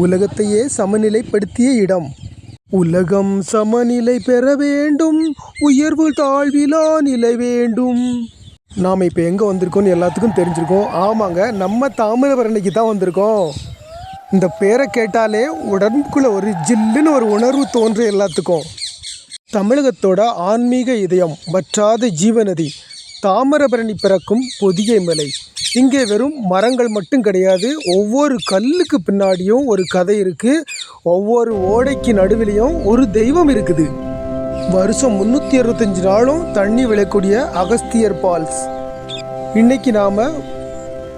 உலகத்தையே சமநிலைப்படுத்திய இடம். உலகம் சமநிலை பெற வேண்டும், உயர்வு தாழ்விலா நிலை வேண்டும். நாம் இப்போ எங்கே வந்திருக்கோம்னு எல்லாத்துக்கும் தெரிஞ்சிருக்கோம். ஆமாங்க, நம்ம தாமிரபரணிக்கு தான் வந்திருக்கோம். இந்த பேரை கேட்டாலே உடம்புக்குள்ளே ஒரு ஜில்லுன்னு ஒரு உணர்வு தோன்று எல்லாத்துக்கும். தமிழகத்தோட ஆன்மீக இதயம், வற்றாத ஜீவநதி தாமிரபரணி பிறக்கும் பொதிகை மலை. இங்கே வெறும் மரங்கள் மட்டும் கிடையாது, ஒவ்வொரு கல்லுக்கு பின்னாடியும் ஒரு கதை இருக்குது. ஒவ்வொரு ஓடைக்கு நடுவிலையும் ஒரு தெய்வம் இருக்குது. வருஷம் 365 நாளும் தண்ணி விழக்கூடிய அகஸ்தியர் ஃபால்ஸ். இன்றைக்கி நாம்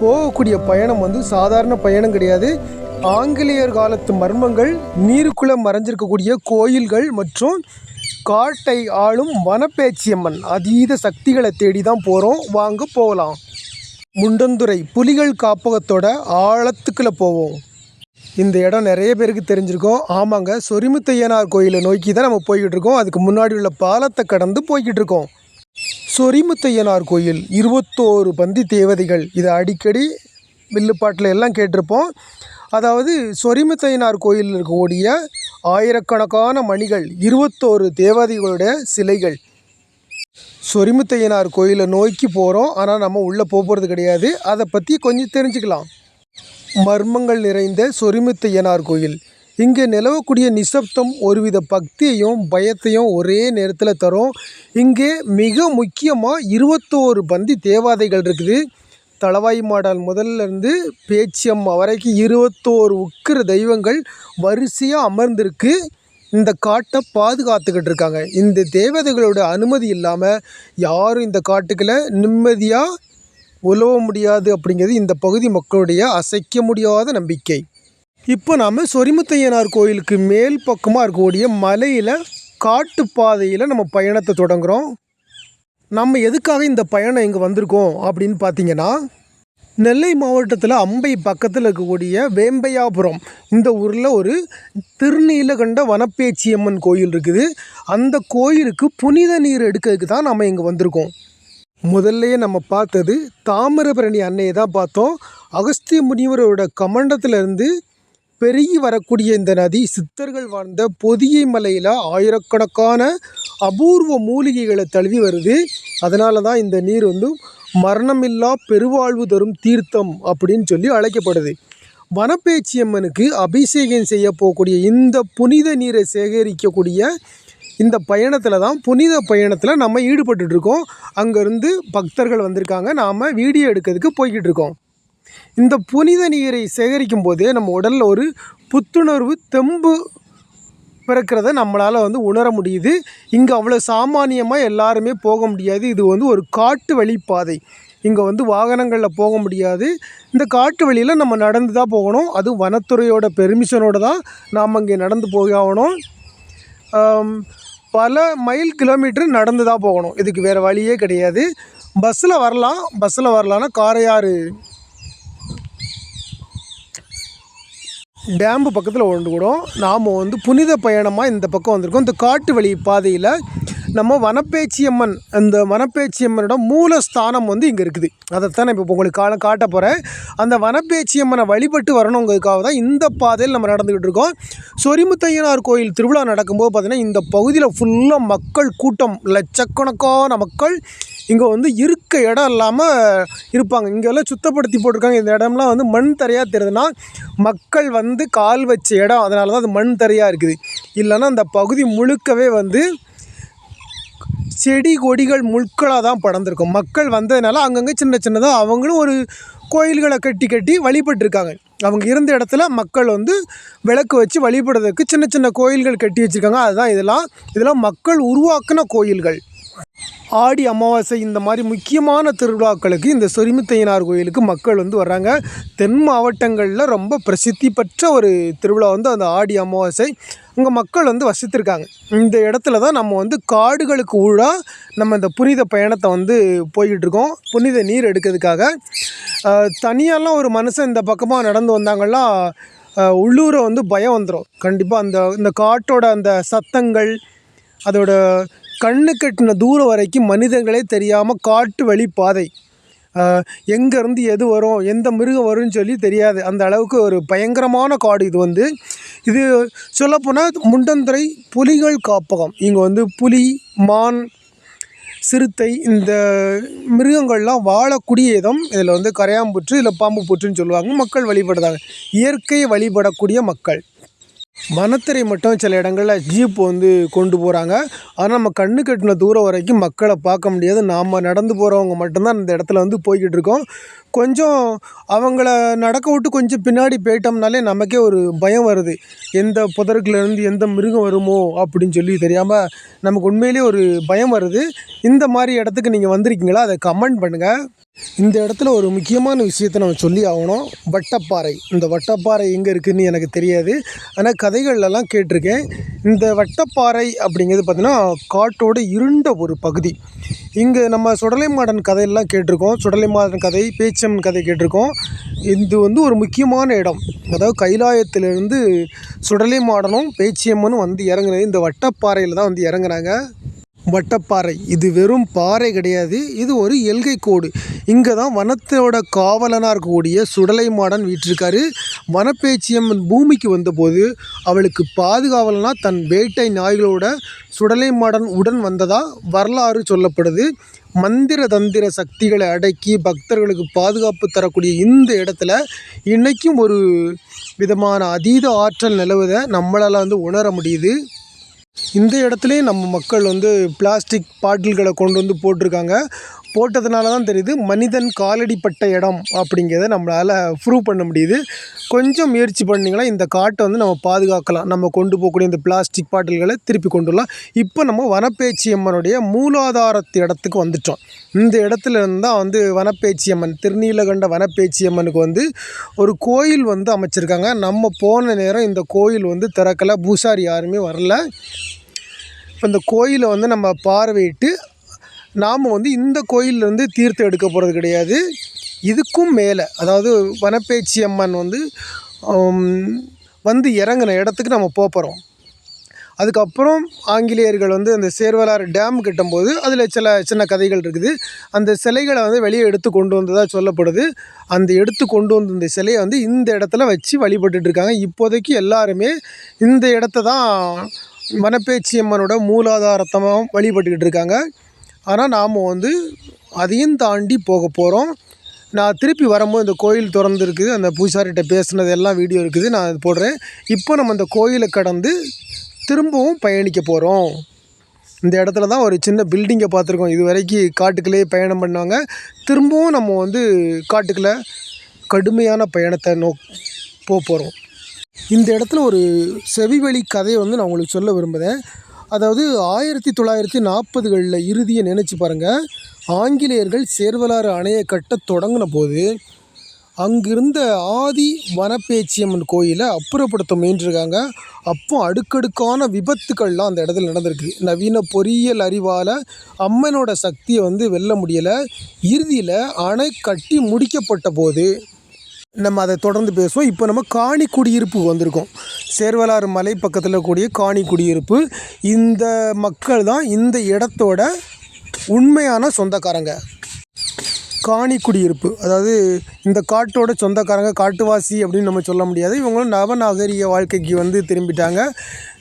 போகக்கூடிய பயணம் சாதாரண பயணம் கிடையாது. ஆங்கிலேயர் காலத்து மர்மங்கள், நீருக்குள்ளே மறைஞ்சிருக்கக்கூடிய கோயில்கள் மற்றும் காட்டை ஆளும் வனப்பேச்சியம்மன் அதீத சக்திகளை தேடி தான் போகிறோம். வாங்க போகலாம். முண்டந்துறை புலிகள் காப்பகத்தோட ஆழத்துக்குள்ளே போவோம். இந்த இடம் நிறைய பேருக்கு தெரிஞ்சிருக்கோம். ஆமாங்க, சொரிமுத்தையனார் கோயிலை நோக்கி தான் நம்ம போய்கிட்டு இருக்கோம். அதுக்கு முன்னாடி உள்ள பாலத்தை கடந்து போய்கிட்டு இருக்கோம். சொரிமுத்தையனார் கோயில் 21 பந்தி தேவதைகள். இதை அடிக்கடி வில்லுப்பாட்டில் எல்லாம் கேட்டிருப்போம். அதாவது சொரிமுத்தையனார் கோயிலில் இருக்கக்கூடிய ஆயிரக்கணக்கான மணிகள், 21 தேவதைகளுடைய சிலைகள். சொரிமுத்தையனார் கோயிலை நோக்கி போகிறோம். ஆனால் நம்ம உள்ளே போகிறது கிடையாது. அதை பற்றி கொஞ்சம் தெரிஞ்சுக்கலாம். மர்மங்கள் நிறைந்த சொரிமுத்தையனார் கோயில். இங்கே நிலவக்கூடிய நிசப்தம் ஒருவித பக்தியையும் பயத்தையும் ஒரே நேரத்தில் தரும். இங்கே மிக முக்கியமாக 21 பந்தி தேவதைகள் இருக்குது. தளவாய் மாடால் முதல்லேருந்து பேச்சியம்மா வரைக்கும் 21 உக்கிர தெய்வங்கள் வரிசையாக அமர்ந்திருக்கு. இந்த காட்டை பாதுகாத்துக்கிட்டு இருக்காங்க. இந்த தேவதைகளோட அனுமதி இல்லாமல் யாரும் இந்த காட்டுக்குள்ளே நிம்மதியாக உலவ முடியாது அப்படிங்கிறது இந்த பகுதி மக்களுடைய அசைக்க முடியாத நம்பிக்கை. இப்போ நாம் சொரிமுத்தையனார் கோயிலுக்கு மேல் பக்கமாக இருக்கக்கூடிய மலையில் காட்டுப்பாதையில் நம்ம பயணத்தை தொடங்குகிறோம். நம்ம எதுக்காக இந்த பயணம் இங்கே வந்திருக்கோம் அப்படின்னு பார்த்தீங்கன்னா, நெல்லை மாவட்டத்தில் அம்பை பக்கத்தில் இருக்கக்கூடிய வேம்பையாபுரம் இந்த ஊரில் ஒரு திருநீலகண்ட வனப்பேச்சியம்மன் கோயில் இருக்குது. அந்த கோயிலுக்கு புனித நீர் எடுக்கிறதுக்கு தான் நம்ம இங்கே வந்திருக்கோம். முதல்லையே நம்ம பார்த்தது தாமிரபரணி அன்னையை தான் பார்த்தோம். அகஸ்திய முனிவரோட கமண்டத்திலிருந்து பெருகி வரக்கூடிய இந்த நதி சித்தர்கள் வாழ்ந்த பொதிகை மலையில் ஆயிரக்கணக்கான அபூர்வ மூலிகைகளை தழுவி வருது. அதனால தான் இந்த நீர் மரணமில்லா பெருவாழ்வு தரும் தீர்த்தம் அப்படின்னு சொல்லி அழைக்கப்படுது. வனப்பேச்சியம்மனுக்கு அபிஷேகம் செய்ய போகக்கூடிய இந்த புனித நீரை சேகரிக்கக்கூடிய இந்த பயணத்தில் தான், புனித பயணத்தில் நம்ம ஈடுபட்டுருக்கோம். அங்கேருந்து பக்தர்கள் வந்திருக்காங்க, நாம் வீடியோ எடுக்கிறதுக்கு போய்கிட்டு இருக்கோம். இந்த புனித நீரை சேகரிக்கும் போதே நம்ம உடலில் ஒரு புத்துணர்வு, தெம்பு பிறக்கிறத நம்மளால் உணர முடியுது. இங்கே அவ்வளோ சாமானியமாக எல்லாருமே போக முடியாது. இது ஒரு காட்டு வழிப்பாதை. இங்கே வாகனங்களில் போக முடியாது. இந்த காட்டு வழியில் நம்ம நடந்து தான் போகணும். அதுவும் வனத்துறையோட பெர்மிஷனோடு தான் நாம் இங்கே நடந்து போகணும். பல மைல் கிலோமீட்டர் நடந்து தான் போகணும். இதுக்கு வேறு வழியே கிடையாது. பஸ்ஸில் வரலான்னா காரையாறு டேம்பு பக்கத்தில் ஒன்று கூட நாம் புனித பயணமாக இந்த பக்கம் வந்திருக்கோம். இந்த காட்டு வழி பாதையில் நம்ம வனப்பேச்சியம்மன், அந்த வனப்பேச்சியம்மனோட மூலஸ்தானம் இங்கே இருக்குது. அதைத்தான் நான் இப்போ உங்களுக்கு காட்ட போகிறேன். அந்த வனப்பேச்சியம்மனை வழிபட்டு வரணுங்கிறதுக்காக தான் இந்த பாதையில் நம்ம நடந்துக்கிட்டு இருக்கோம். சொரிமுத்தையனார் கோயில் திருவிழா நடக்கும்போது பார்த்திங்கன்னா இந்த பகுதியில் ஃபுல்லாக மக்கள் கூட்டம், லட்சக்கணக்கான மக்கள் இங்கே இருக்க இடம் இல்லாமல் இருப்பாங்க. இங்கெல்லாம் சுத்தப்படுத்தி போட்டிருக்காங்க. இந்த இடம்லாம் மண் தரையாக தெரியுதுன்னா மக்கள் கால் வச்ச இடம், அதனால தான் அது மண் தரையாக இருக்குது. இல்லைன்னா அந்த பகுதி முழுக்கவே செடி கொடிகள் முட்களாக தான் படர்ந்துருக்கும். மக்கள் வந்ததுனால அங்கங்கே சின்ன சின்னதாக அவங்களும் ஒரு கோயில்களை கட்டி வழிபட்டுருக்காங்க. அவங்க இருந்த இடத்துல மக்கள் விளக்கு வச்சு வழிபடுறதுக்கு சின்ன சின்ன கோயில்கள் கட்டி வச்சுருக்காங்க. அதுதான் இதெல்லாம் மக்கள் உருவாக்கின கோயில்கள். ஆடி அமாவாசை இந்த மாதிரி முக்கியமான திருவிழாக்களுக்கு இந்த சொரிமுத்தையனார் கோயிலுக்கு மக்கள் வர்றாங்க. தென் மாவட்டங்களில் ரொம்ப பிரசித்தி பெற்ற ஒரு திருவிழா அந்த ஆடி அமாவாசை. அங்கே மக்கள் வசித்திருக்காங்க. இந்த இடத்துல தான் நம்ம காடுகளுக்கு ஊடாக நம்ம இந்த புனித பயணத்தை போய்கிட்டு இருக்கோம். புனித நீர் எடுக்கிறதுக்காக தனியாலாம் ஒரு மனுஷன் இந்த பக்கமாக நடந்து வந்தாங்கன்னா உள்ளூரை பயம் வந்துடும். கண்டிப்பாக இந்த காட்டோட அந்த சத்தங்கள், அதோட கண்ணு கட்டின தூரம் வரைக்கும் மனிதர்களே தெரியாமல் காட்டு வழி பாதை. எங்கேருந்து எது வரும் எந்த மிருகம் வரும்னு சொல்லி தெரியாது. அந்த அளவுக்கு ஒரு பயங்கரமான காடு இது. இது சொல்லப்போனால் முண்டந்துறை புலிகள் காப்பகம். இங்கே வந்து புலி, மான், சிறுத்தை இந்த மிருகங்கள்லாம் வாழக்கூடிய இடம். இதில் வந்து கரையாம்புற்று, இதில் பாம்பு புற்றுன்னு சொல்லுவாங்க. மக்கள் வழிபடுறாங்க, இயற்கையை வழிபடக்கூடிய மக்கள். வனத்துறை மட்டும் சில இடங்களில் ஜீப் வந்து கொண்டு போகிறாங்க. ஆனால் நம்ம கண்ணு கட்டின தூரம் வரைக்கும் மக்களை பார்க்க முடியாது. நாம் நடந்து போகிறவங்க மட்டும்தான் இந்த இடத்துல வந்து போய்கிட்டு இருக்கோம். கொஞ்சம் அவங்கள நடக்க விட்டு கொஞ்சம் பின்னாடி போயிட்டோம்னாலே நமக்கே ஒரு பயம் வருது. எந்த புதருக்குலேருந்து எந்த மிருகம் வருமோ அப்படின்னு சொல்லி தெரியாமல் நமக்கு உண்மையிலே ஒரு பயம் வருது. இந்த மாதிரி இடத்துக்கு நீங்கள் வந்திருக்கீங்களா? அதை கமெண்ட் பண்ணுங்கள். இந்த இடத்துல ஒரு முக்கியமான விஷயத்தை நம்ம சொல்லி ஆகணும். வட்டப்பாறை. இந்த வட்டப்பாறை எங்கே இருக்குதுன்னு எனக்கு தெரியாது, ஆனால் கதைகள்லாம் கேட்டிருக்கேன். இந்த வட்டப்பாறை அப்படிங்கிறது பார்த்திங்கன்னா காட்டோட இருண்ட ஒரு பகுதி. இங்கே நம்ம சுடலைமாடன் கதையெல்லாம் கேட்டிருக்கோம். சுடலைமாடன் கதை, பேச்சியம்மன் கதை கேட்டிருக்கோம். இது வந்து ஒரு முக்கியமான இடம். அதாவது கைலாயத்திலிருந்து சுடலைமாடனும் பேச்சியம்மனும் வந்து இறங்குனது இந்த வட்டப்பாறையில் தான் வந்து இறங்குனாங்க. வட்டப்பாறை இது வெறும் பாறை கிடையாது, இது ஒரு எல்கை கோடு. இங்கே தான் வனத்தோட காவலனாக இருக்கக்கூடிய சுடலைமாடன் வீற்றிருக்காரு. வனப்பேச்சியம்மன் பூமிக்கு வந்தபோது அவளுக்கு பாதுகாவலனாக தன் வேட்டை நாய்களோட சுடலைமாடன் உடன் வந்ததாக வரலாறு சொல்லப்படுது. மந்திர தந்திர சக்திகளை அடக்கி பக்தர்களுக்கு பாதுகாப்பு தரக்கூடிய இந்த இடத்துல இன்றைக்கும் ஒரு விதமான அதீத ஆற்றல் நிலவுவதை நம்மளால் வந்து உணர முடியுது. இந்த இடத்துலையும் நம்ம மக்கள் வந்து பிளாஸ்டிக் பாட்டில்களை கொண்டு வந்து போட்டிருக்காங்க. போட்டதுனால தான் தெரியுது மனிதன் காலடிப்பட்ட இடம் அப்படிங்கிறத நம்மளால் ப்ரூவ் பண்ண முடியுது. கொஞ்சம் முயற்சி பண்ணிங்கன்னா இந்த காட்டை வந்து நம்ம பாதுகாக்கலாம். நம்ம கொண்டு போகக்கூடிய இந்த பிளாஸ்டிக் பாட்டில்களை திருப்பி கொண்டு வரலாம். இப்போ நம்ம வனப்பேச்சியம்மனுடைய மூலாதாரத்து இடத்துக்கு வந்துட்டோம். இந்த இடத்துல இருந்து தான் வந்து வனப்பேச்சியம்மன், திருநீலகண்ட வனப்பேச்சியம்மனுக்கு வந்து ஒரு கோயில் வந்து அமைச்சிருக்காங்க. நம்ம போன நேரம் இந்த கோயில் வந்து திறக்கலை, பூசாரி யாருமே வரல. இப்போ இந்த கோயிலை வந்து நம்ம பார்வையிட்டு நாம் வந்து இந்த கோயிலேருந்து தீர்த்தம் எடுக்க போகிறது கிடையாது. இதுக்கும் மேலே, அதாவது வனப்பேச்சியம்மன் வந்து இறங்கின இடத்துக்கு நம்ம போகிறோம். அதுக்கப்புறம் ஆங்கிலேயர்கள் வந்து அந்த சேர்வலாறு டேம் கட்டும்போது அதில் சில சின்ன கதைகள் இருக்குது. அந்த சிலைகளை வந்து வெளியே எடுத்து கொண்டு வந்ததாக சொல்லப்படுது. அந்த எடுத்து கொண்டு வந்த இந்த சிலையை வந்து இந்த இடத்துல வச்சு வழிபட்டுருக்காங்க. இப்போதைக்கு எல்லாருமே இந்த இடத்த தான் வனப்பேச்சியம்மனோட மூலாதாரத்தமாக வழிபட்டுக்கிட்டு இருக்காங்க. ஆனால் நாம் வந்து அதையும் தாண்டி போக போகிறோம். நான் திருப்பி வரும்போது இந்த கோயில் திறந்துருக்குது, அந்த பூசாரிகிட்ட பேசுனது எல்லாம் வீடியோ இருக்குது, நான் அது போடுறேன். இப்போ நம்ம அந்த கோயிலை கடந்து திரும்பவும் பயணிக்க போகிறோம். இந்த இடத்துல தான் ஒரு சின்ன பில்டிங்கை பார்த்துருக்கோம். இது வரைக்கும் காட்டுக்குள்ளேயே பயணம் பண்ணாங்க. திரும்பவும் நம்ம வந்து காட்டுக்குள்ளே கடுமையான பயணத்தை போகிறோம். இந்த இடத்துல ஒரு செவிவழி கதையை வந்து நான் உங்களுக்கு சொல்ல விரும்புகிறேன். அதாவது 1940களில் இறுதியை நினச்சி பாருங்கள். ஆங்கிலேயர்கள் சேர்வலாறு அணையை கட்ட தொடங்கின போது அங்கிருந்த ஆதி வனப்பேச்சியம்மன் கோயிலை அப்புறப்படுத்த முயன்றிருக்காங்க. அப்போ அடுக்கடுக்கான விபத்துக்கள்லாம் அந்த இடத்துல நடந்திருக்கு. நவீன பொறியியல் அறிவால் அம்மனோட சக்தியை வந்து வெல்ல முடியலை. இறுதியில் அணை கட்டி முடிக்கப்பட்ட போது நம்ம அதை தொடர்ந்து பேசுவோம். இப்போ நம்ம காணி குடியிருப்புக்கு வந்திருக்கோம். சேர்வலாறு மலை பக்கத்தில் கூடிய காணி குடியிருப்பு. இந்த மக்கள் தான் இந்த இடத்தோட உண்மையான சொந்தக்காரங்க. காணி குடியிருப்பு, அதாவது இந்த காட்டோட சொந்தக்காரங்க, காட்டுவாசி அப்படின்னு நம்ம சொல்ல முடியாது. இவங்களும் நவநாகரிக வாழ்க்கைக்கு வந்து திரும்பிட்டாங்க.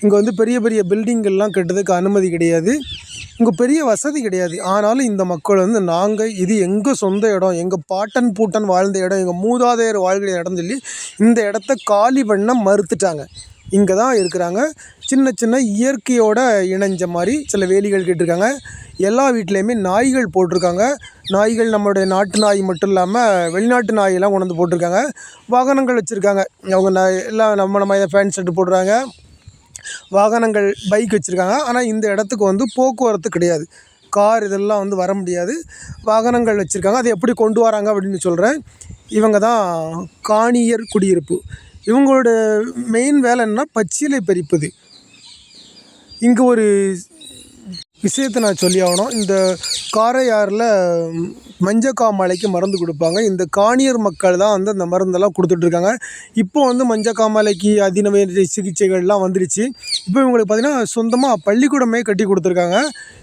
இங்கே வந்து பெரிய பெரிய பில்டிங்கெல்லாம் கட்டுறதுக்கு அனுமதி கிடையாது. இங்கே பெரிய வசதி கிடையாது. ஆனாலும் இந்த மக்கள் வந்து நாங்கள் இது எங்கள் சொந்த இடம், எங்கள் பாட்டன் பூட்டன் வாழ்ந்த இடம், எங்கள் மூதாதையர் வாழ்கிற இடம் சொல்லி இந்த இடத்த காலி பண்ண மறுத்துட்டாங்க. இங்கே தான் இருக்கிறாங்க. சின்ன சின்ன இயற்கையோட இணைஞ்ச மாதிரி சில வேலிகள் கேட்டிருக்காங்க. எல்லா வீட்லேயுமே நாய்கள் போட்டிருக்காங்க. நாய்கள் நம்மளுடைய நாட்டு நாய் மட்டும் இல்லாமல் வெளிநாட்டு நாயெல்லாம் கொண்டு வந்து போட்டிருக்காங்க. வாகனங்கள் வச்சுருக்காங்க. அவங்க எல்லாம் நம்ம ஃபேன் செட்டு போடுறாங்க. வாகனங்கள், பைக் வச்சுருக்காங்க. ஆனால் இந்த இடத்துக்கு வந்து போக்குவரத்து கிடையாது. கார் இதெல்லாம் வந்து வர முடியாது. வாகனங்கள் வச்சுருக்காங்க. அதை எப்படி கொண்டு வராங்க அப்படின்னு சொல்கிறேன். இவங்க தான் காணியர் குடியிருப்பு. இவங்களோட மெயின் வேலை என்ன, பச்சிலை பறிப்பது. இங்கே ஒரு விஷயத்தை நான் சொல்லி ஆகணும். இந்த காரையாறில் மஞ்சக்காமாலைக்கு மருந்து கொடுப்பாங்க. இந்த காணியர் மக்கள் தான் வந்து அந்த மருந்தெல்லாம் கொடுத்துட்ருக்காங்க. இப்போ வந்து மஞ்சக்காமாலைக்கு அதிநவீன சிகிச்சைகள்லாம் வந்துருச்சு. இப்போ இவங்களுக்கு பார்த்திங்கன்னா சொந்தமாக பள்ளிக்கூடமே கட்டி கொடுத்துருக்காங்க.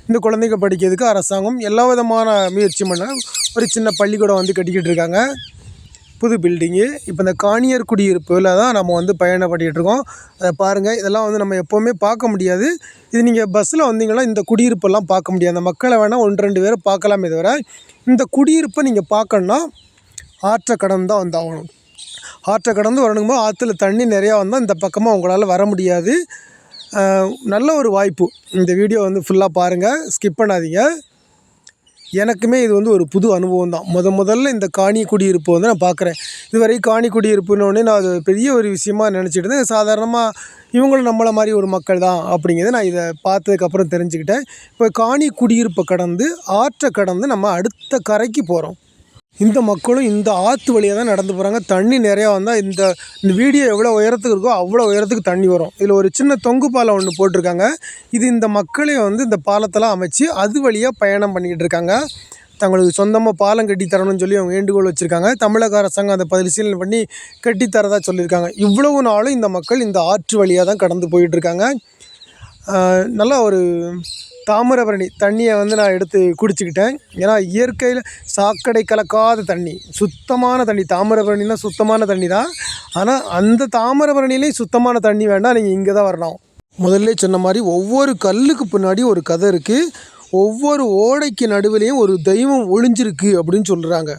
இந்த குழந்தைங்க படிக்கிறதுக்கு அரசாங்கம் எல்லா விதமான முயற்சி பண்ண ஒரு சின்ன பள்ளிக்கூடம் வந்து கட்டிக்கிட்டு இருக்காங்க. புது பில்டிங்கு. இப்போ இந்த காணியர் குடியிருப்பில் தான் நம்ம வந்து பயணப்பட்டுருக்கோம். அதை பாருங்கள். இதெல்லாம் வந்து நம்ம எப்போவுமே பார்க்க முடியாது. இது நீங்கள் பஸ்ஸில் வந்தீங்கன்னா இந்த குடியிருப்பெல்லாம் பார்க்க முடியாது. அந்த மக்களை வேணால் 1-2 பேரை பார்க்கலாமே தவிர இந்த குடியிருப்பை நீங்கள் பார்க்கணுன்னா ஆற்றை கடந்து தான் வந்தாகணும். ஆற்றை கடந்து வரணும்போது ஆற்றுல தண்ணி நிறையா வந்தால் இந்த பக்கமாக உங்களால் வர முடியாது. நல்ல ஒரு வாய்ப்பு. இந்த வீடியோ வந்து ஃபுல்லாக பாருங்கள், ஸ்கிப் பண்ணாதீங்க. எனக்குமே இது வந்து ஒரு புது அனுபவம் தான். முதல்ல இந்த காணி குடியிருப்பு வந்து நான் பார்க்குறேன். இதுவரை காணி குடியிருப்புன்னொடனே நான் அது பெரிய ஒரு விஷயமாக நினச்சிட்டு இருந்தேன். சாதாரணமாக இவங்களும் நம்மளை மாதிரி ஒரு மக்கள் தான் அப்படிங்கிறத நான் இதை பார்த்ததுக்கப்புறம் தெரிஞ்சுக்கிட்டேன். இப்போ காணி குடியிருப்பை கடந்து ஆற்றை கடந்து நம்ம அடுத்த கரைக்கு போகிறோம். இந்த மக்களும் இந்த ஆற்று வழியாக தான் நடந்து போகிறாங்க. தண்ணி நிறையா வந்தால் இந்த வீடியோ எவ்வளோ உயரத்துக்கு இருக்கோ அவ்வளோ உயரத்துக்கு தண்ணி வரும். இதில் ஒரு சின்ன தொங்கு பாலம் ஒன்று போட்டிருக்காங்க. இது இந்த மக்களே வந்து இந்த பாலத்தெல்லாம் அமைச்சு அது வழியாக பயணம் பண்ணிக்கிட்டு இருக்காங்க. தங்களுக்கு சொந்தமாக பாலம் கட்டி தரணும்னு சொல்லி அவங்க வேண்டுகோள் வச்சுருக்காங்க. தமிழக அரசாங்கம் அதை பரிசீலனை பண்ணி கட்டித்தரதாக சொல்லியிருக்காங்க. இவ்வளவு நாளும் இந்த மக்கள் இந்த ஆற்று வழியாக தான் கடந்து போயிட்டுருக்காங்க. நல்லா ஒரு தாமிரபரணி தண்ணியை வந்து நான் எடுத்து குடிச்சுக்கிட்டேன். ஏன்னா இயற்கையில் சாக்கடை கலக்காத தண்ணி, சுத்தமான தண்ணி. தாமிரபரணினா சுத்தமான தண்ணி தான். ஆனால் அந்த தாமிரபரணிலையும் சுத்தமான தண்ணி வேண்டாம், நீங்கள் இங்கே தான் வரணும். முதல்ல சொன்ன மாதிரி ஒவ்வொரு கல்லுக்கு பின்னாடி ஒரு கதை இருக்குது. ஒவ்வொரு ஓடைக்கு நடுவிலையும் ஒரு தெய்வம் ஒளிஞ்சிருக்கு அப்படின்னு சொல்கிறாங்க.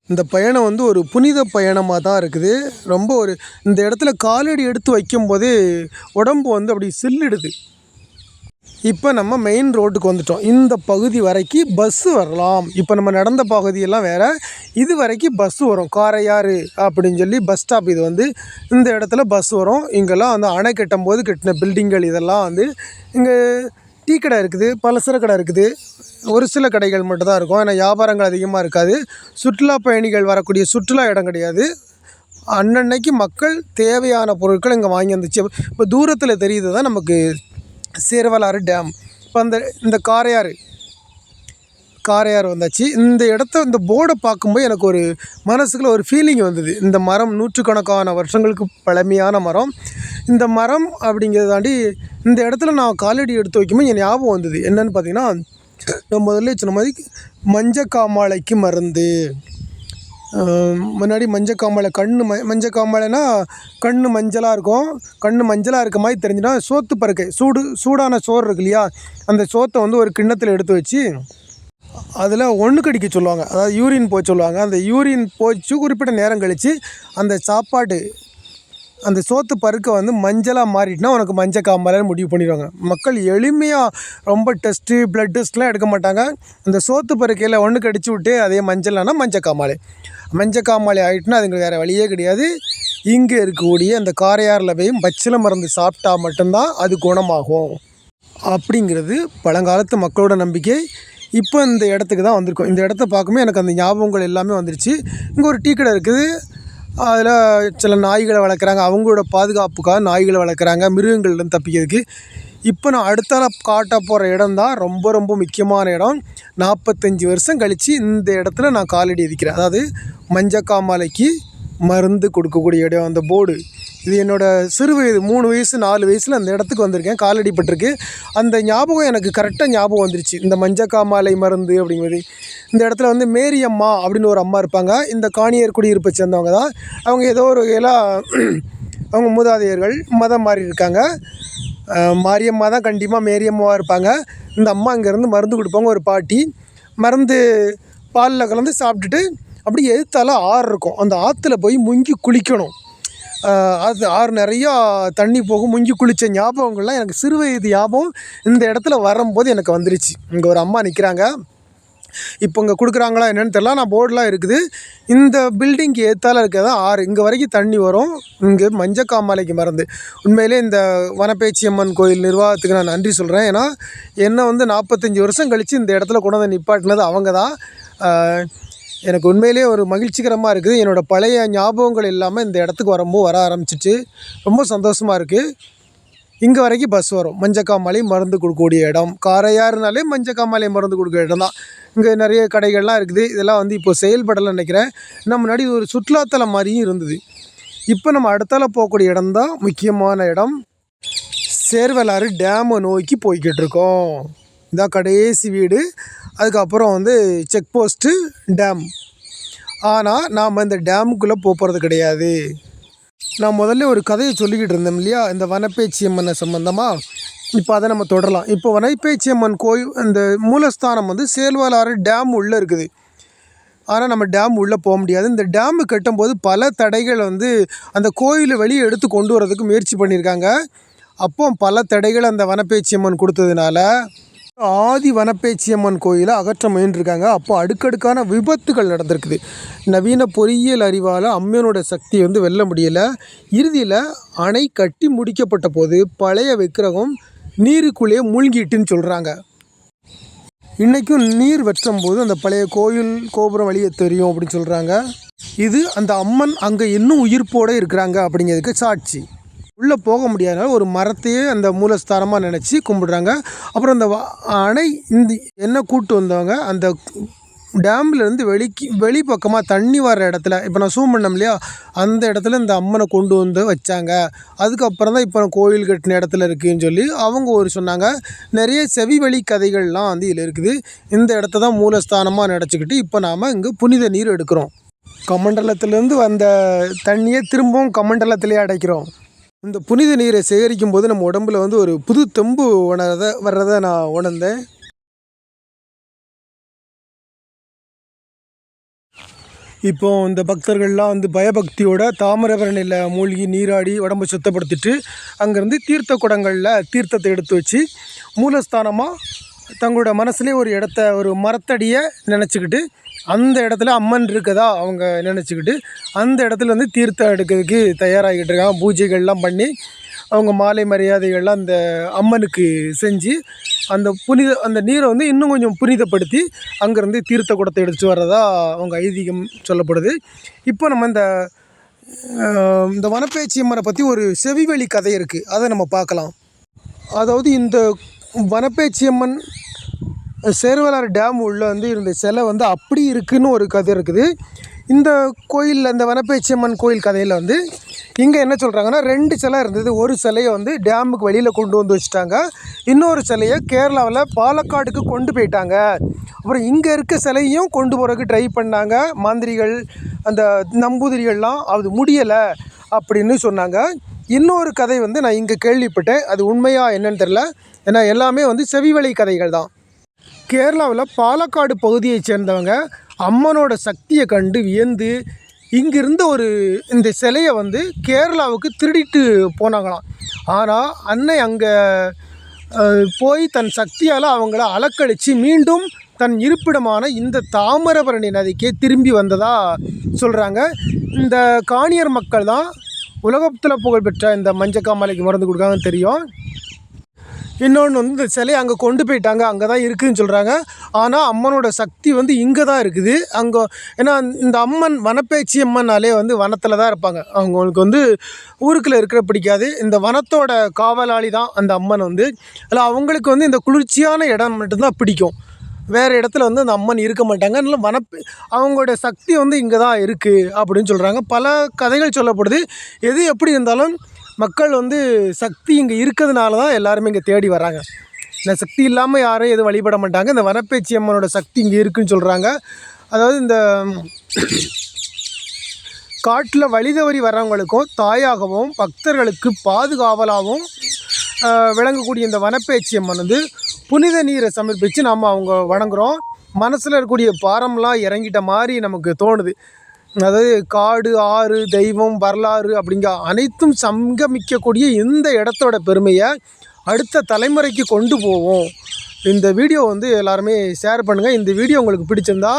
இந்த பயணம் வந்து ஒரு புனித பயணமாக தான் இருக்குது. ரொம்ப ஒரு இந்த இடத்துல காலடி எடுத்து வைக்கும்போதே உடம்பு வந்து அப்படி சில்லிடுது. இப்போ நம்ம மெயின் ரோட்டுக்கு வந்துட்டோம். இந்த பகுதி வரைக்கும் பஸ்ஸு வரலாம். இப்போ நம்ம நடந்த பகுதியெல்லாம் வேறு, இது வரைக்கும் பஸ்ஸு வரும். காரையாறு அப்படின்னு சொல்லி பஸ் ஸ்டாப். இது வந்து இந்த இடத்துல பஸ் வரும். இங்கெல்லாம் வந்து அணை கட்டும் போது கட்டின பில்டிங்கள் இதெல்லாம் வந்து இங்கே டீ கடை இருக்குது, பலசர கடை இருக்குது. ஒரு சில கடைகள் மட்டும்தான் இருக்கும். ஏன்னா வியாபாரங்கள் அதிகமாக இருக்காது. சுற்றுலா பயணிகள் வரக்கூடிய சுற்றுலா இடம் கிடையாது. அன்னன்னைக்கு மக்கள் தேவையான பொருட்கள் இங்கே வாங்கி வந்துச்சு. இப்போ தூரத்தில் தெரியுது தான் நமக்கு சேர்வலாறு டேம். இப்போ இந்த காரையாறு வந்தாச்சு. இந்த இடத்த இந்த போர்டை பார்க்கும்போது எனக்கு ஒரு மனசுக்குள்ள ஒரு ஃபீலிங் வந்தது. இந்த மரம் நூற்றுக்கணக்கான வருஷங்களுக்கு பழமையான மரம். இந்த மரம் அப்படிங்கிறத தாண்டி இந்த இடத்துல நான் காலடி எடுத்து வைக்கும்போது என் ஞாபகம் வந்தது. என்னென்னு பார்த்தீங்கன்னா, நான் முதல்ல சொன்ன மாதிரி மஞ்சக்காமாலைக்கு மருந்து. முன்னாடி மஞ்சக்காமாலை மஞ்சக்காமாலைனா கண் மஞ்சளாக இருக்கும். கண் மஞ்சளாக இருக்க மாதிரி தெரிஞ்சுன்னா சோத்து பருக்கை சூடான சோறு இருக்கு இல்லையா, அந்த சோத்தை வந்து ஒரு கிண்ணத்தில் எடுத்து வச்சு அதில் ஒன்று கடிக்க சொல்லுவாங்க. அதாவது யூரின் போய் சொல்லுவாங்க. அந்த யூரின் போச்சு குறிப்பிட்ட நேரம் கழித்து அந்த சாப்பாடு அந்த சோத்து பருக்கை வந்து மஞ்சளாக மாறிட்டுனா உனக்கு மஞ்சக்காமாலைன்னு முடிவு பண்ணிடுவாங்க. மக்கள் எளிமையாக ரொம்ப டெஸ்ட்டு ப்ளட் டெஸ்ட்லாம் எடுக்க மாட்டாங்க. அந்த சோத்து பருக்கையில் ஒன்று கடிச்சு விட்டு அதே மஞ்சள்னா மஞ்சக்காமாலை ஆகிட்டுனா அதுங்களுக்கு வேறு வழியே கிடையாது. இங்கே இருக்கக்கூடிய அந்த காரையாறில் போய் பச்சிலை மருந்து சாப்பிட்டா மட்டும்தான் அது குணமாகும் அப்படிங்கிறது பழங்காலத்து மக்களோட நம்பிக்கை. இப்போ இந்த இடத்துக்கு தான் வந்திருக்கோம். இந்த இடத்த பார்க்கும்போது எனக்கு அந்த ஞாபகங்கள் எல்லாமே வந்துருச்சு. இங்கே ஒரு டீ கடை இருக்குது. அதில் சில நாய்களை வளர்க்குறாங்க. அவங்களோட பாதுகாப்புக்காக நாய்களை வளர்க்குறாங்க, மிருகங்கள்லேருந்து தப்பிக்கிறதுக்கு. இப்போ நான் அடுத்தால காட்ட போகிற இடம் தான் ரொம்ப ரொம்ப முக்கியமான இடம். 45 வருஷம் கழித்து இந்த இடத்துல நான் காலடி எதிக்கிறேன். அதாவது மஞ்சக்காமாலைக்கு மருந்து கொடுக்கக்கூடிய இடம். அந்த போர்டு இது என்னோடய சிறு வயது 3 வயசு 4 வயசில் அந்த இடத்துக்கு வந்திருக்கேன். காலடி பட்டிருக்கு. அந்த ஞாபகம் எனக்கு கரெக்டாக ஞாபகம் வந்துருச்சு. இந்த மஞ்சக்காமாலை மருந்து அப்படிங்கிறது. இந்த இடத்துல வந்து மேரியம்மா அப்படின்னு ஒரு அம்மா இருப்பாங்க. இந்த காணியர் குடியிருப்பை சேர்ந்தவங்க தான். அவங்க ஏதோ ஒரு வகையில் அவங்க மூதாதையர்கள் மதம் மாறி இருக்காங்க. மாரியம்மா தான் கண்டிப்பாக மேரியம்மாவாக இருப்பாங்க. இந்த அம்மா இங்கேருந்து மருந்து கொடுப்பாங்க. ஒரு பாட்டி மருந்து பாலில் கலந்து சாப்பிட்டுட்டு அப்படி எதிர்த்தால ஆறு இருக்கும். அந்த ஆற்றுல போய் முங்கி குளிக்கணும். அது ஆறு நிறையா தண்ணி போகும். முங்கி குளித்த ஞாபகங்கள்லாம் எனக்கு சிறு வயது ஞாபகம் இந்த இடத்துல வரும்போது எனக்கு வந்துருச்சு. இங்கே ஒரு அம்மா நிற்கிறாங்க. இப்போ இங்கே கொடுக்குறாங்களா என்னென்னு தெரியல. நான் போர்டெலாம் இருக்குது. இந்த பில்டிங்க்கு ஏற்றால இருக்கிறதா ஆறு. இங்கே வரைக்கும் தண்ணி வரும். இங்கே மஞ்சக்காமாலைக்கு மருந்து. உண்மையிலே இந்த வனப்பேச்சி அம்மன் கோயில் நிர்வாகத்துக்கு நான் நன்றி சொல்கிறேன். ஏன்னா என்னை வந்து 45 வருஷம் கழித்து இந்த இடத்துல கொண்டு வந்து நிப்பாட்டினது அவங்க தான். எனக்கு உண்மையிலே ஒரு மகிழ்ச்சிகரமாக இருக்குது. என்னோடய பழைய ஞாபகங்கள் எல்லாமே இந்த இடத்துக்கு வரும்போது வர ஆரம்பிச்சிச்சு. ரொம்ப சந்தோஷமாக இருக்குது. இங்கே வரைக்கும் பஸ் வரும். மஞ்சக்காமாலை மருந்து கொடுக்கக்கூடிய இடம். காரையாறுனாலே மஞ்சக்காமாலை மருந்து கொடுக்குற இடம் தான். இங்கே நிறைய கடைகள்லாம் இருக்குது. இதெல்லாம் வந்து இப்போ செயல்படலைன்னு நினைக்கிறேன். நம்ம முன்னாடி ஒரு சுற்றுலாத்தலம் மாதிரியும் இருந்தது. இப்போ நம்ம அடுத்தால போகக்கூடிய இடம் தான் முக்கியமான இடம். சேர்வலாறு டேமை நோக்கி போய்கிட்டு இருக்கோம். இதான் கடைசி வீடு. அதுக்கப்புறம் வந்து செக் போஸ்ட்டு, டேம். ஆனால் நாம் இந்த டேமுக்குள்ளே போகிறது கிடையாது. நான் முதல்ல ஒரு கதையை சொல்லிக்கிட்டு இருந்தேன் இல்லையா, இந்த வனப்பேச்சியம்மனை சம்மந்தமாக. இப்போ அதை நம்ம தொடரலாம். இப்போ வனப்பேச்சியம்மன் கோயில் இந்த மூலஸ்தானம் வந்து சேர்வலாறு டேம் உள்ளே இருக்குது. ஆனால் நம்ம டேம் உள்ளே போக முடியாது. இந்த டேமு கட்டும்போது பல தடைகள் வந்து அந்த கோயிலை வெளியே எடுத்து கொண்டு வரதுக்கு முயற்சி பண்ணியிருக்காங்க. அப்போ பல தடைகள் அந்த வனப்பேச்சியம்மன் கொடுத்ததுனால ஆதி வனப்பேச்சியம்மன் கோயிலை அகற்ற முயன்றிருக்காங்க. அப்போ அடுக்கடுக்கான விபத்துகள் நடந்திருக்குது. நவீன பொறியியல் அறிவால் அம்மனோட சக்தியை வந்து வெல்ல முடியலை. இறுதியில் அணை கட்டி முடிக்கப்பட்ட போது பழைய விக்கிரகம் நீருக்குள்ளேயே மூழ்கிட்டுன்னு சொல்கிறாங்க. இன்றைக்கும் நீர் வற்றும் போது அந்த பழைய கோயில் கோபுரம் வழியே தெரியும் அப்படின்னு சொல்கிறாங்க. இது அந்த அம்மன் அங்கே இன்னும் உயிர்ப்போடு இருக்கிறாங்க அப்படிங்கிறதுக்கு சாட்சி. உள்ளே போக முடியாதனால ஒரு மரத்தையே அந்த மூலஸ்தானமாக நினச்சி கும்பிடுறாங்க. அப்புறம் அந்த அணை இந்த என்ன கூட்டு வந்தவங்க அந்த டேம்லேருந்து வெளி பக்கமாக தண்ணி வர்ற இடத்துல, இப்போ நான் ஜூம் பண்ணோம் இல்லையா, அந்த இடத்துல இந்த அம்மனை கொண்டு வந்து வச்சாங்க. அதுக்கப்புறம் தான் இப்போ கோயில் கட்டின இடத்துல இருக்குதுன்னு சொல்லி அவங்க ஒரு சொன்னாங்க. நிறைய செவிவழி கதைகள்லாம் வந்து இதில் இருக்குது. இந்த இடத்த தான் மூலஸ்தானமாக நினச்சிக்கிட்டு இப்போ நாம் இங்கே புனித நீர் எடுக்கிறோம். கமண்டலத்திலேருந்து வந்த தண்ணியை திரும்பவும் கமண்டலத்திலே அடைக்கிறோம். இந்த புனித நீரை சேகரிக்கும் போது நம்ம உடம்புல வந்து ஒரு புது தெம்பு வர்றதை நான் உணர்ந்தேன். இப்போ இந்த பக்தர்கள்லாம் வந்து பயபக்தியோட தாமிரபரணியில் மூழ்கி நீராடி உடம்பை சுத்தப்படுத்திட்டு அங்கேருந்து தீர்த்த குடங்களில் தீர்த்தத்தை எடுத்து வச்சு மூலஸ்தானமாக தங்களோட மனசுலேயே ஒரு இடத்த, ஒரு மரத்தடியை நினச்சிக்கிட்டு அந்த இடத்துல அம்மன் இருக்கதா அவங்க நினச்சிக்கிட்டு அந்த இடத்துல வந்து தீர்த்தம் எடுக்கிறதுக்கு தயாராகிட்டு இருக்காங்க. பூஜைகள்லாம் பண்ணி அவங்க மாலை மரியாதைகள்லாம் அந்த அம்மனுக்கு செஞ்சு அந்த நீரை வந்து இன்னும் கொஞ்சம் புனிதப்படுத்தி அங்கேருந்து தீர்த்த குடத்தை எடுத்துகிட்டு வர்றதா அவங்க ஐதீகம் சொல்லப்படுது. இப்போ நம்ம இந்த வனப்பேச்சியம்மனை பற்றி ஒரு செவிவழி கதை இருக்குது. அதை நம்ம பார்க்கலாம். அதாவது இந்த வனப்பேச்சியம்மன் சேர்வலாறு டேம் உள்ளே வந்து இருந்த சிலை வந்து அப்படி இருக்குதுன்னு ஒரு கதை இருக்குது. இந்த கோயிலில் இந்த வனப்பேச்சியம்மன் கோயில் கதையில் வந்து இங்கே என்ன சொல்கிறாங்கன்னா 2 சிலை இருந்தது. ஒரு சிலையை வந்து டேமுக்கு வெளியில் கொண்டு வந்து வச்சுட்டாங்க. இன்னொரு சிலையை கேரளாவில் பாலக்காடுக்கு கொண்டு போயிட்டாங்க. அப்புறம் இங்கே இருக்க சிலையும் கொண்டு போகிறதுக்கு ட்ரை பண்ணாங்க மாந்திரிகள், அந்த நம்பூதிரிகள்லாம். அது முடியலை அப்படின்னு சொன்னாங்க. இன்னொரு கதை வந்து நான் இங்கே கேள்விப்பட்டேன். அது உண்மையாக என்னன்னு தெரில. ஏன்னா எல்லாமே வந்து செவிவழி கதைகள் தான். கேரளாவில் பாலக்காடு பகுதியை சேர்ந்தவங்க அம்மனோட சக்தியை கண்டு வியந்து இங்கிருந்த இந்த சிலையை வந்து கேரளாவுக்கு திருடிட்டு போனாங்களாம். ஆனால் அன்னை அங்கே போய் தன் சக்தியால் அவங்கள அலக்கழித்து மீண்டும் தன் இருப்பிடமான இந்த தாமிரபரணி நதிக்கே திரும்பி வந்ததாக சொல்கிறாங்க. இந்த காணியர் மக்கள் தான் உலகத்தில் புகழ்பெற்ற இந்த மஞ்சக்காமாலைக்கு மருந்து கொடுக்காங்கன்னு தெரியும். இன்னொன்று வந்து இந்த சிலையை அங்கே கொண்டு போயிட்டாங்க, அங்கே தான் இருக்குதுன்னு சொல்கிறாங்க. ஆனால் அம்மனோட சக்தி வந்து இங்கே தான் இருக்குது. அங்கே ஏன்னா இந்த அம்மன் வனப்பேச்சி அம்மன்னாலே வந்து வனத்தில் தான் இருப்பாங்க. அவங்களுக்கு வந்து ஊருக்குள்ளே இருக்கிற பிடிக்காது. இந்த வனத்தோட காவலாளி தான் அந்த அம்மன் வந்து. அதில் அவங்களுக்கு வந்து இந்த குளிர்ச்சியான இடம் மட்டும்தான் பிடிக்கும். வேறு இடத்துல வந்து அந்த அம்மன் இருக்க மாட்டாங்க. அதனால் அவங்களோட சக்தி வந்து இங்கே தான் இருக்குது அப்படின்னு சொல்கிறாங்க. பல கதைகள் சொல்லப்படுது. எது எப்படி இருந்தாலும் மக்கள் வந்து சக்தி இங்கே இருக்கிறதுனால தான் எல்லாருமே இங்கே தேடி வராங்க. இந்த சக்தி இல்லாமல் யாரும் எதுவும் வழிபட மாட்டாங்க. இந்த வனப்பேச்சி அம்மனோட சக்தி இங்கே இருக்குதுன்னு சொல்கிறாங்க. அதாவது இந்த காட்டில் வழி தவறி வர்றவங்களுக்கும் தாயாகவும் பக்தர்களுக்கு பாதுகாவலாகவும் விளங்கக்கூடிய இந்த வனப்பேச்சி அம்மன் வந்து புனித நீரை சமர்ப்பித்து நம்ம அவங்க வணங்குகிறோம். மனசில் இருக்கக்கூடிய பாரம்லாம் இறங்கிட்ட மாதிரி நமக்கு தோணுது. அதாவது காடு, ஆறு, தெய்வம், வரலாறு அப்படிங்கிற அனைத்தும் சங்கமிக்கக்கூடிய இந்த இடத்தோட பெருமையை அடுத்த தலைமுறைக்கு கொண்டு போவோம். இந்த வீடியோ வந்து எல்லாருமே ஷேர் பண்ணுங்கள். இந்த வீடியோ உங்களுக்கு பிடிச்சிருந்தா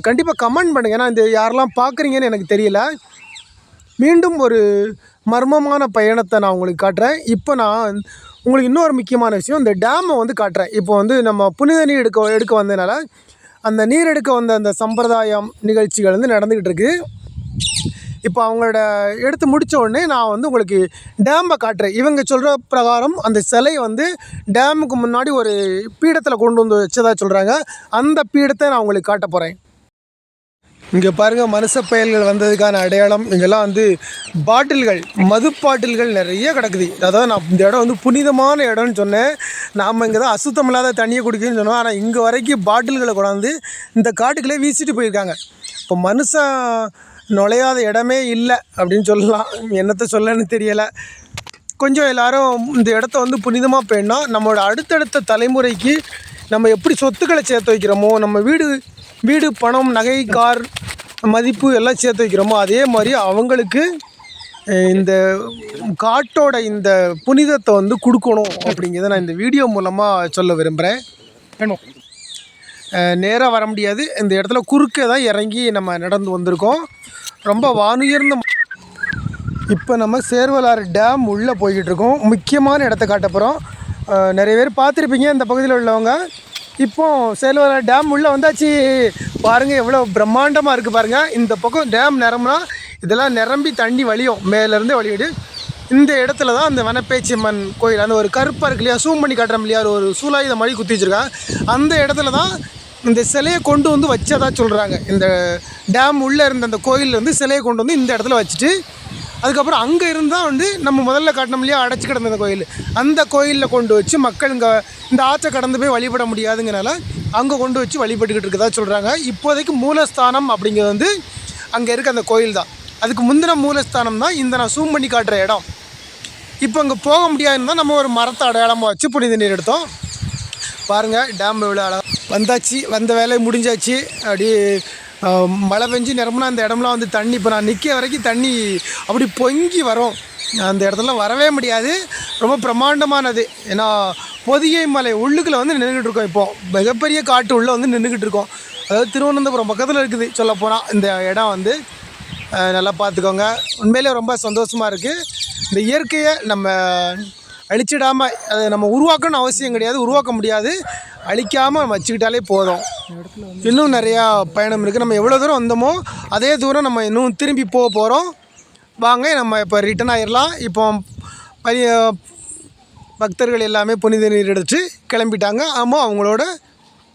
கண்டிப்பாக கமெண்ட் பண்ணுங்கள். ஏன்னா இந்த யாரெல்லாம் பார்க்குறீங்கன்னு எனக்கு தெரியல. மீண்டும் ஒரு மர்மமான பயணத்தை நான் உங்களுக்கு காட்டுறேன். இப்போ நான் உங்களுக்கு இன்னொரு முக்கியமான விஷயம், இந்த டேமை வந்து காட்டுறேன். இப்போ வந்து நம்ம புனித நீர் எடுக்க வந்ததுனால அந்த நீர் எடுக்க வந்த அந்த சம்பிரதாயம் நிகழ்ச்சிகள் வந்து நடந்துக்கிட்டு இருக்குது. இப்போ அவங்களோட எடுத்து முடித்த உடனே நான் வந்து உங்களுக்கு டேமை காட்டுறேன். இவங்க சொல்கிற பிரகாரம் அந்த சிலை வந்து டேமுக்கு முன்னாடி ஒரு பீடத்தில் கொண்டு வந்து வச்சதாக சொல்கிறாங்க. அந்த பீடத்தை நான் உங்களுக்கு காட்ட போகிறேன். இங்கே பாருங்கள், மனுஷ பயல்கள் வந்ததுக்கான அடையாளம். இங்கெல்லாம் வந்து பாட்டில்கள், மது பாட்டில்கள் நிறைய கிடக்குது. அதாவது நான் இந்த இடம் வந்து புனிதமான இடம்னு சொன்னேன். நாம் இங்கே தான் அசுத்தம் இல்லாத தண்ணியை குடிக்கணும்னு சொன்னோம். ஆனால் இங்கே வரைக்கும் பாட்டில்களை கொண்டாந்து இந்த காட்டுக்குள்ளே வீசிட்டு போயிருக்காங்க. இப்போ மனுஷன் நுழையாத இடமே இல்லை அப்படின்னு சொல்லலாம். என்னத்தை சொல்லன்னு தெரியலை. கொஞ்சம் எல்லோரும் இந்த இடத்த வந்து புனிதமாக போயிடணும். நம்மளோட அடுத்தடுத்த தலைமுறைக்கு நம்ம எப்படி சொத்துக்களை சேர்த்து வைக்கிறோமோ, நம்ம வீடு பணம் நகை கார் மதிப்பு எல்லாம் சேர்த்து வைக்கிறோமோ, அதே மாதிரி அவங்களுக்கு இந்த காட்டோட இந்த புனிதத்தை வந்து கொடுக்கணும் அப்படிங்கிறத நான் இந்த வீடியோ மூலமாக சொல்ல விரும்புகிறேன். வேணும் நேராக வர முடியாது. இந்த இடத்துல குறுக்கே தான் இறங்கி நம்ம நடந்து வந்திருக்கோம். ரொம்ப வானுயர்ந்த இப்போ நம்ம சேர்வலாறு டேம் உள்ளே போய்கிட்டு இருக்கோம். முக்கியமான இடத்த காட்ட போகிறோம். நிறைய பேர் பார்த்துருப்பீங்க இந்த பகுதியில் உள்ளவங்க. இப்போது சேர்வலாறு டேம் உள்ளே வந்தாச்சு. பாருங்கள் எவ்வளோ பிரம்மாண்டமாக இருக்குது பாருங்கள். இந்த பக்கம் டேம் நிரம்புனா இதெல்லாம் நிரம்பி தண்ணி வழியும், மேலேருந்து வழிவிடு. இந்த இடத்துல தான் அந்த வனப்பேச்சியம்மன் கோயில், அந்த ஒரு கருப்பாக இருக்கு இல்லையா, சூம் பண்ணி காட்டுறோம் இல்லையா, ஒரு சூலாயுத மாதிரி குத்தி வச்சுருக்காங்க. அந்த இடத்துல தான் இந்த சிலையை கொண்டு வந்து வச்சதாக சொல்கிறாங்க. இந்த டேம் உள்ளே இருந்த அந்த கோயிலில் வந்து சிலையை கொண்டு வந்து இந்த இடத்துல வச்சுட்டு, அதுக்கப்புறம் அங்கே இருந்தால் வந்து நம்ம முதல்ல காட்டினோம் இல்லையா அடைச்சி கிடந்த அந்த கோயில், அந்த கோயிலில் கொண்டு வச்சு மக்கள் இங்கே இந்த ஆற்றை கடந்து போய் வழிபட முடியாதுங்கிறனால அங்கே கொண்டு வச்சு வழிபட்டுக்கிட்டு இருக்கதா சொல்கிறாங்க. இப்போதைக்கு மூலஸ்தானம் அப்படிங்கிறது வந்து அங்கே இருக்க அந்த கோயில் தான். அதுக்கு முந்தின மூலஸ்தானம் தான் இந்த நான் சூம் பண்ணி காட்டுற இடம். இப்போ அங்கே போக முடியாதுன்னு தான் நம்ம ஒரு மரத்தை அடையாளமாக வச்சு புனித நீர் எடுத்தோம். பாருங்கள் டேம் எவ்வளோ அழகாக வந்தாச்சு. வந்த வேலை முடிஞ்சாச்சு. அப்படியே மழை பெஞ்சு நிரம்புனா அந்த இடம்லாம் வந்து தண்ணி, இப்போ நான் நிற்க வரைக்கும் தண்ணி அப்படி பொங்கி வரும். அந்த இடத்துல வரவே முடியாது. ரொம்ப பிரம்மாண்டமானது. ஏன்னா பொதிகை மலை உள்ளுக்குள்ளே வந்து நின்றுக்கிட்டு இருக்கோம். இப்போது மிகப்பெரிய காட்டு உள்ளே வந்து நின்றுக்கிட்டு இருக்கோம். அதாவது திருவனந்தபுரம் பக்கத்தில் இருக்குது சொல்லப்போனால் இந்த இடம் வந்து. நல்லா பார்த்துக்கோங்க. உண்மையிலே ரொம்ப சந்தோஷமாக இருக்குது. இந்த இயற்கையை நம்ம அழிச்சிடாமல், அதை நம்ம உருவாக்கணும்னு அவசியம் கிடையாது, உருவாக்க முடியாது, அழிக்காமல் நம்ம வச்சுக்கிட்டாலே போதும். இன்னும் நிறையா பயணம் இருக்குது. நம்ம எவ்வளோ தூரம் வந்தோமோ அதே தூரம் நம்ம இன்னும் திரும்பி போக போகிறோம். வாங்க நம்ம இப்போ ரிட்டன் ஆகிடலாம். இப்போ பக்தர்கள் எல்லாமே புனித நீர் எடுத்து கிளம்பிட்டாங்க. ஆமாம், அவங்களோட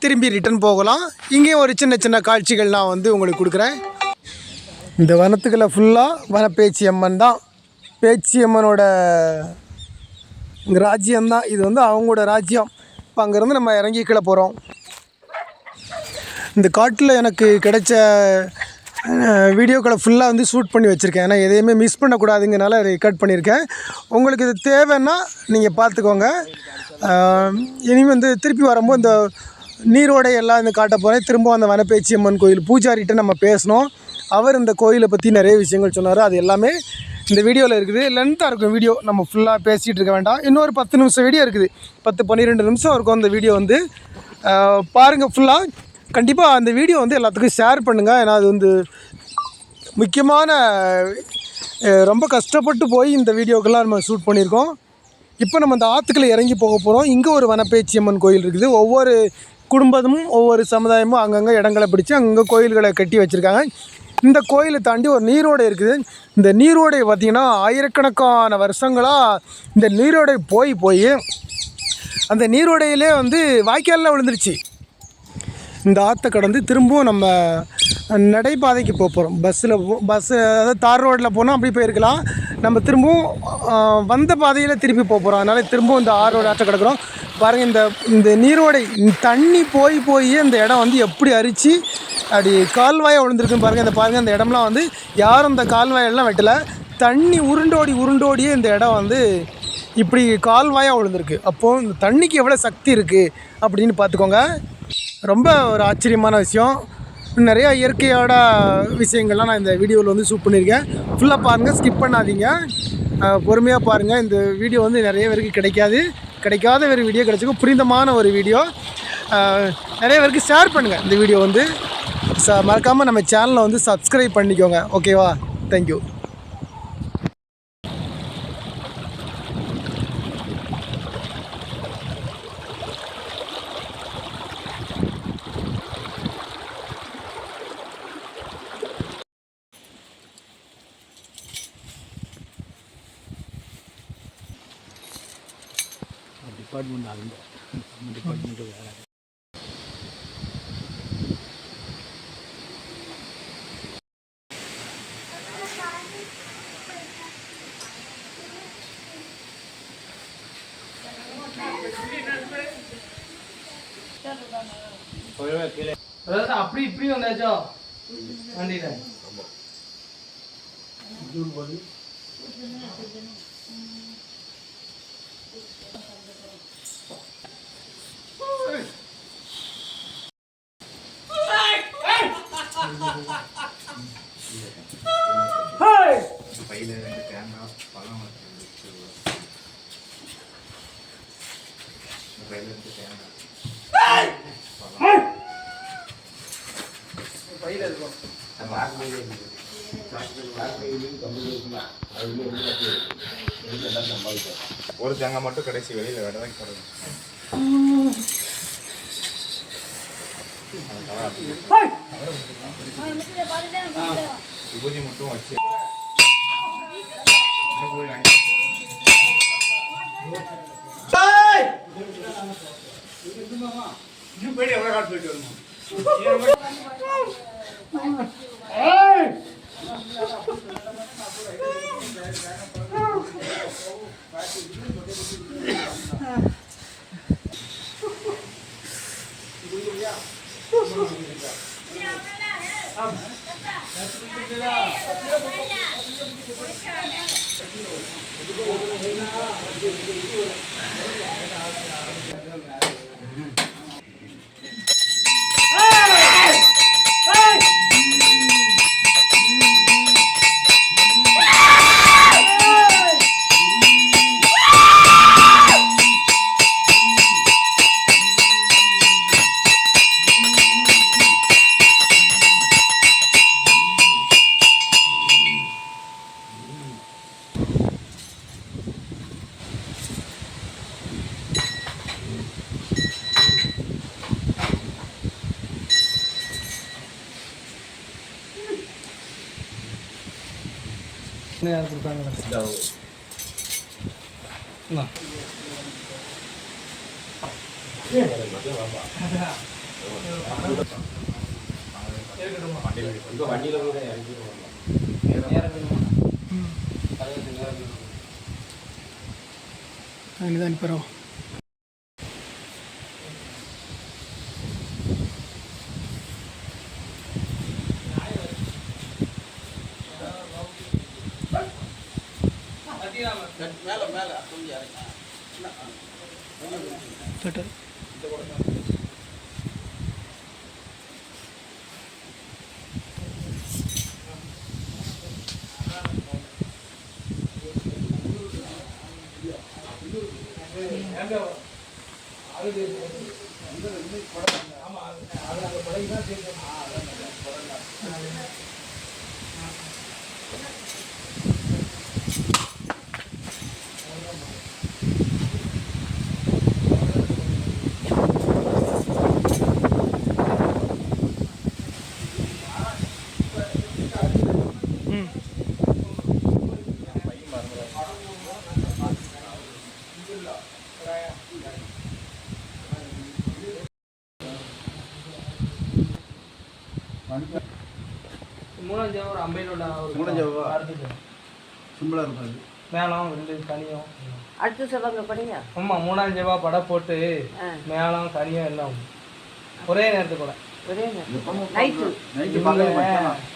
திரும்பி ரிட்டன் போகலாம். இங்கேயும் ஒரு சின்ன சின்ன காட்சிகள் நான் வந்து உங்களுக்கு கொடுக்குறேன். இந்த வனத்துக்களை ஃபுல்லாக வனப்பேச்சியம்மன் தான். பேச்சியம்மனோட ராஜ்யம்தான் இது, வந்து அவங்களோட ராஜ்யம். இப்போ அங்கேருந்து நம்ம இறங்கி கீழே போகிறோம். இந்த காட்டில் எனக்கு கிடைச்ச வீடியோக்களை ஃபுல்லாக வந்து ஷூட் பண்ணி வச்சுருக்கேன். ஏன்னா எதையுமே மிஸ் பண்ணக்கூடாதுங்கனால ரெக்கார்ட் பண்ணியிருக்கேன். உங்களுக்கு இது தேவைன்னா நீங்கள் பார்த்துக்கோங்க. இனிமேல் வந்து திருப்பி வரும்போது இந்த நீரோடை எல்லாம் இந்த காட்ட போகிறேன். திரும்ப அந்த வனப்பேச்சியம்மன் கோயில் பூஜாரிகிட்ட நம்ம பேசணும். அவர் இந்த கோயிலை பற்றி நிறைய விஷயங்கள் சொன்னார். அது எல்லாமே இந்த வீடியோவில் இருக்குது. லென்த்தாக இருக்கும் வீடியோ, நம்ம ஃபுல்லாக பேசிகிட்டு இருக்க வேண்டாம். இன்னொரு 10 நிமிஷம் வீடியோ இருக்குது. 10-12 நிமிஷம் இருக்கும் அந்த வீடியோ வந்து. பாருங்கள் ஃபுல்லாக. கண்டிப்பாக அந்த வீடியோ வந்து எல்லாத்துக்கும் ஷேர் பண்ணுங்கள். ஏன்னா அது வந்து முக்கியமான, ரொம்ப கஷ்டப்பட்டு போய் இந்த வீடியோக்கெல்லாம் நம்ம ஷூட் பண்ணியிருக்கோம். இப்போ நம்ம அந்த ஆற்றுக்குள்ளே இறங்கி போக போகிறோம். இங்கே ஒரு வனப்பேச்சியம்மன் கோயில் இருக்குது. ஒவ்வொரு குடும்பமும் ஒவ்வொரு சமுதாயமும் அங்கங்கே இடங்களை பிடிச்சி அங்கங்கே கோயில்களை கட்டி வச்சுருக்காங்க. இந்த கோயிலை தாண்டி ஒரு நீரோடை இருக்குது. இந்த நீரோடை பார்த்திங்கன்னா ஆயிரக்கணக்கான வருஷங்களாக இந்த நீரோடை போய் அந்த நீரோடையிலே வந்து வாய்க்காலில் விழுந்துருச்சு. இந்த ஆற்றை கடந்து திரும்பவும் நம்ம நடைபாதைக்கு போக போகிறோம். பஸ்ஸு அதாவது தார் ரோட்டில் போனால் அப்படி போயிருக்கலாம். நம்ம திரும்பவும் வந்த பாதையில் திருப்பி போக போகிறோம். அதனால் திரும்பவும் இந்த ஆறோட ஆற்றை கிடக்கிறோம். பாருங்கள், இந்த நீரோடை தண்ணி போய் இந்த இடம் வந்து எப்படி அரிச்சு அப்படி கால்வாயாக விழுந்திருக்குன்னு பாருங்கள். இந்த பாருங்கள், இந்த இடம்லாம் வந்து யாரும் இந்த கால்வாயெல்லாம் வெட்டலை. தண்ணி உருண்டோடியே இந்த இடம் வந்து இப்படி கால்வாயாக விழுந்திருக்கு. அப்போது இந்த தண்ணிக்கு எவ்வளோ சக்தி இருக்குது அப்படின்னு பார்த்துக்கோங்க. ரொம்ப ஒரு ஆச்சரியமான விஷயம். நிறையா இயற்கையோட விஷயங்கள்லாம் நான் இந்த வீடியோவில் வந்து ஷூட் பண்ணியிருக்கேன். ஃபுல்லாக பாருங்கள், ஸ்கிப் பண்ணாதீங்க, பொறுமையாக பாருங்கள். இந்த வீடியோ வந்து நிறைய பேருக்கு கிடைக்காத ஒரு வீடியோ கிடைச்சிக்கும். புனிதமான ஒரு வீடியோ. நிறைய பேருக்கு ஷேர் பண்ணுங்கள். இந்த வீடியோ வந்து மறக்காமல் நம்ம சேனலை வந்து சப்ஸ்கிரைப் பண்ணிக்கோங்க. ஓகேவா? தேங்க்யூ. டிபார்ட்மெண்ட் ஆளுங்க, நம்ம டிபார்ட்மெண்ட்டு வேறு. அப்படி இப்படி வந்தாச்சோ வண்டியில பையில ரெண்டு தேங்காய் பழம் பையில ரெண்டு தேங்காய் பையில இருக்கும். ஒரு தேங்காய் மட்டும் கடைசி வெளியில் வேடதான் போடுறது. விபூதி மட்டும் வச்சு போயிட்டு எவ்வளோ காட்டு போயிட்டு வரணும். யார் கொடுத்தாங்க? வண்டியில் கூட அதுதான் அனுப்புகிறோம். மேலே மேலே கொஞ்சம் சட்டர் மூணாம் ஜாவா ஒரு அம்பையிலோட மூணாம் ஜாவா? அடுத்தது சிம்பிளாக இருக்கும் அது. மேளம் ரெண்டு கனியும். அடுத்து சொல்லுங்க படிங்க. ஆமாம், மூணாம் ஜாவா படை போட்டு மேளம் கனியும் எல்லாம் ஒரே நேரத்துக்கு கூட. ஒரே நைட்டு நைட்டு பார்க்க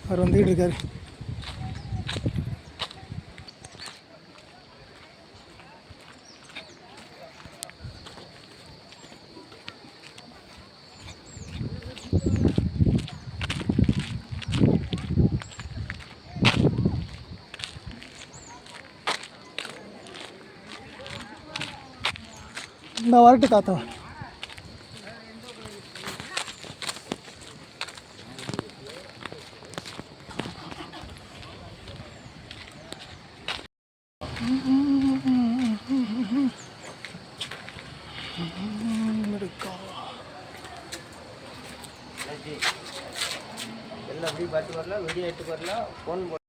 அவர் வந்துக்கிட்டு இருக்காரு. இந்த வரட்டு தாத்தா. எல்லாம் அப்படி பார்த்து வரலாம், வீடியோ எடுத்து வரலாம், ஃபோன் போட்டு.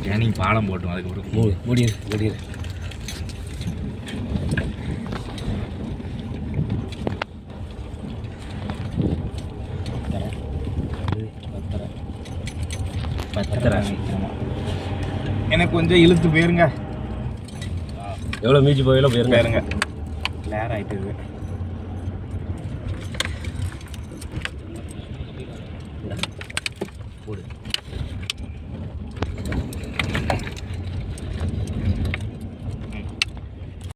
கேனிங் பாலம் போட்டோம் அதுக்கப்புறம் ஓடிடு எனக்கு கொஞ்சம் இழுத்து போயிருங்க. எவ்வளோ மீச்சு போயில போயிருங்க கிளியர் ஆகிட்டு போடு.